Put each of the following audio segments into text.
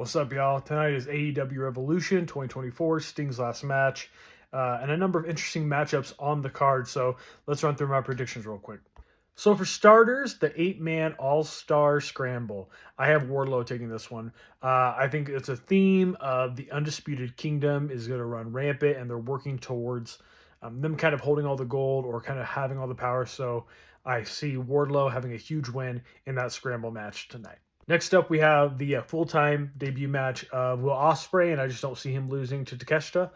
What's up, y'all? Tonight is AEW Revolution 2024, Sting's last match, and a number of interesting matchups on the card. So let's run through my predictions real quick. So for starters, the 8-man All-Star Scramble. I have Wardlow taking this one. I think it's a theme of the Undisputed Kingdom is going to run rampant, and they're working towards them kind of holding all the gold or kind of having all the power. So I see Wardlow having a huge win in that Scramble match tonight. Next up, we have the full-time debut match of Will Ospreay, and I just don't see him losing to Takeshita.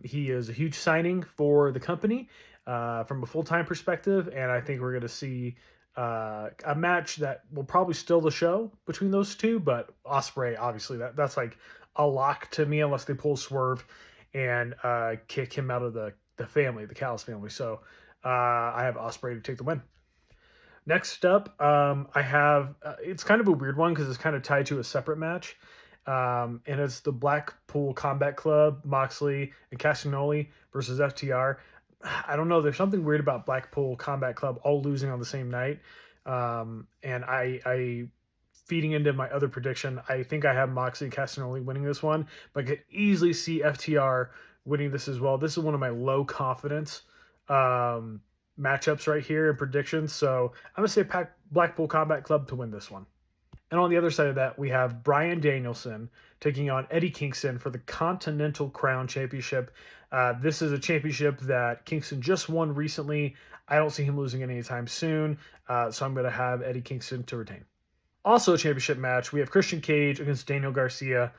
He is a huge signing for the company from a full-time perspective, and I think we're going to see a match that will probably steal the show between those two, but Ospreay, obviously, that's like a lock to me unless they pull Swerve and kick him out of the family, the Callis family. So I have Ospreay to take the win. Next up, I have it's kind of a weird one because it's kind of tied to a separate match, and it's the Blackpool Combat Club, Moxley and Castagnoli versus FTR. I don't know. There's something weird about Blackpool Combat Club all losing on the same night, and I feeding into my other prediction. I think I have Moxley and Castagnoli winning this one, but I could easily see FTR winning this as well. This is one of my low confidence matchups right here and predictions. So I'm going to say Blackpool Combat Club to win this one. And on the other side of that, we have Bryan Danielson taking on Eddie Kingston for the Continental Crown Championship. This is a championship that Kingston just won recently. I don't see him losing it anytime soon. So I'm going to have Eddie Kingston to retain. Also a championship match, we have Christian Cage against Daniel Garcia.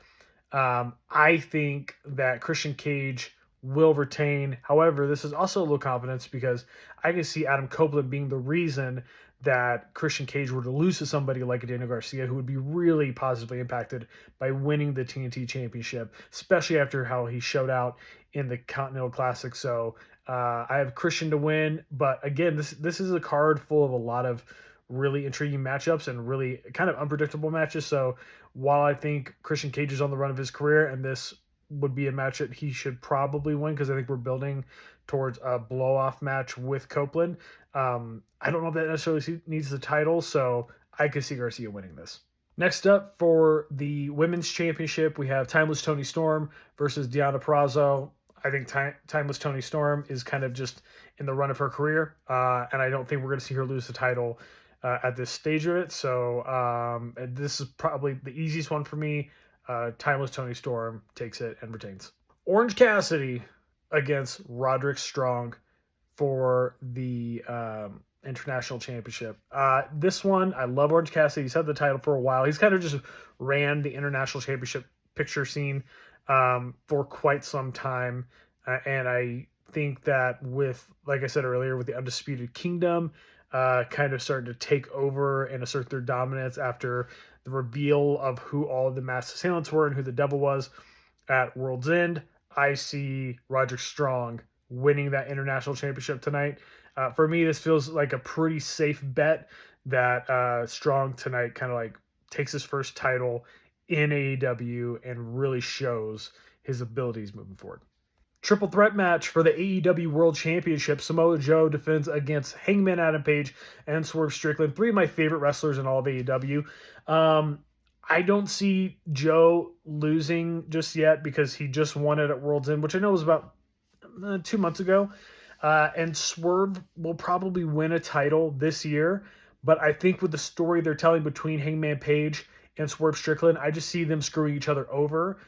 I think that Christian Cage will retain. However, this is also a low confidence because I can see Adam Copeland being the reason that Christian Cage were to lose to somebody like Daniel Garcia, who would be really positively impacted by winning the TNT Championship, especially after how he showed out in the Continental Classic. So I have Christian to win, but again, this is a card full of a lot of really intriguing matchups and really kind of unpredictable matches. So while I think Christian Cage is on the run of his career and this would be a match that he should probably win because I think we're building towards a blow-off match with Copeland. I don't know if that necessarily needs the title, so I could see Garcia winning this. Next up for the Women's Championship, we have Timeless Toni Storm versus Deonna Purrazzo. I think Timeless Toni Storm is kind of just in the run of her career, and I don't think we're going to see her lose the title at this stage of it. So this is probably the easiest one for me. Timeless Toni Storm takes it and retains. Orange Cassidy against Roderick Strong for the International Championship. This one, I love Orange Cassidy. He's had the title for a while. He's kind of just ran the International Championship picture scene for quite some time. And I think that with, like I said earlier, with the Undisputed Kingdom kind of starting to take over and assert their dominance after the reveal of who all of the masked assailants were and who the devil was at World's End, I see Roderick Strong winning that international championship tonight. For me, this feels like a pretty safe bet that Strong tonight kind of like takes his first title in AEW and really shows his abilities moving forward. Triple threat match for the AEW World Championship. Samoa Joe defends against Hangman Adam Page and Swerve Strickland, three of my favorite wrestlers in all of AEW. I don't see Joe losing just yet because he just won it at World's End, which I know was about 2 months ago. And Swerve will probably win a title this year. But I think with the story they're telling between Hangman Page and Swerve Strickland, I just see them screwing each other over.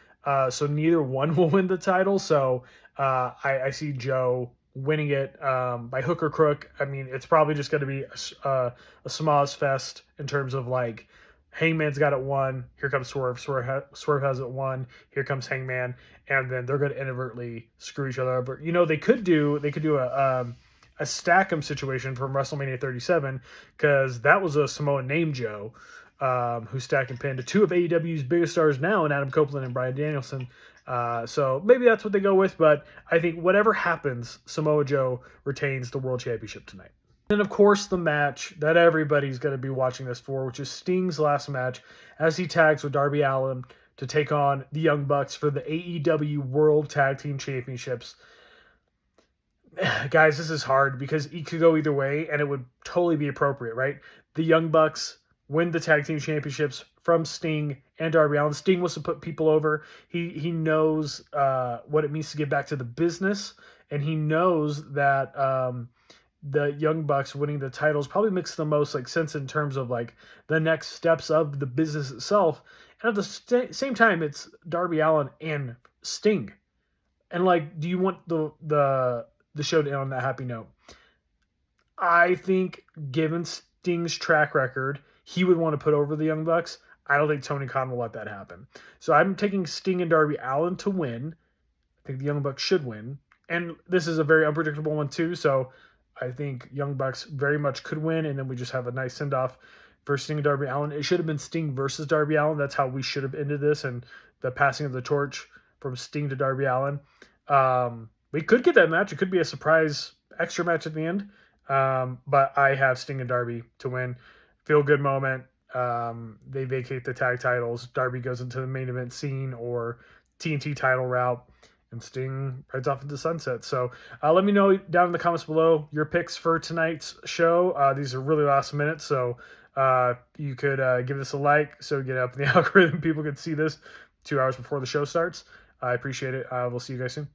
So neither one will win the title. So I see Joe winning it by hook or crook. I mean, it's probably just going to be a Samaz fest in terms of like Hangman's got it won. Here comes Swerve. Swerve has it won. Here comes Hangman, and then they're going to inadvertently screw each other over. You know, they could do a Stack'em situation from WrestleMania 37 because that was a Samoan named Joe. Who stacked and pinned to two of AEW's biggest stars now in Adam Copeland and Bryan Danielson. So maybe that's what they go with, but I think whatever happens, Samoa Joe retains the World Championship tonight. And of course, the match that everybody's going to be watching this for, which is Sting's last match, as he tags with Darby Allin to take on the Young Bucks for the AEW World Tag Team Championships. Guys, this is hard because it could go either way, and it would totally be appropriate, right? The Young Bucks win the tag team championships from Sting and Darby Allin. Sting wants to put people over. He knows what it means to get back to the business, and he knows that the Young Bucks winning the titles probably makes the most like sense in terms of like the next steps of the business itself. And at the same time, it's Darby Allin and Sting. And like, do you want the show to end on that happy note? I think, given Sting's track record, he would want to put over the Young Bucks. I don't think Tony Khan will let that happen. So I'm taking Sting and Darby Allin to win. I think the Young Bucks should win. And this is a very unpredictable one, too. So I think Young Bucks very much could win. And then we just have a nice send off for Sting and Darby Allin. It should have been Sting versus Darby Allin. That's how we should have ended this. And the passing of the torch from Sting to Darby Allin. We could get that match. It could be a surprise extra match at the end. But I have Sting and Darby to win. Feel good moment. They vacate the tag titles. Darby goes into the main event scene or TNT title route, and Sting rides off into sunset. So let me know down in the comments below your picks for tonight's show. These are really last minute, so you could give this a like so get up in the algorithm. People can see this 2 hours before the show starts. I appreciate it. We'll see you guys soon.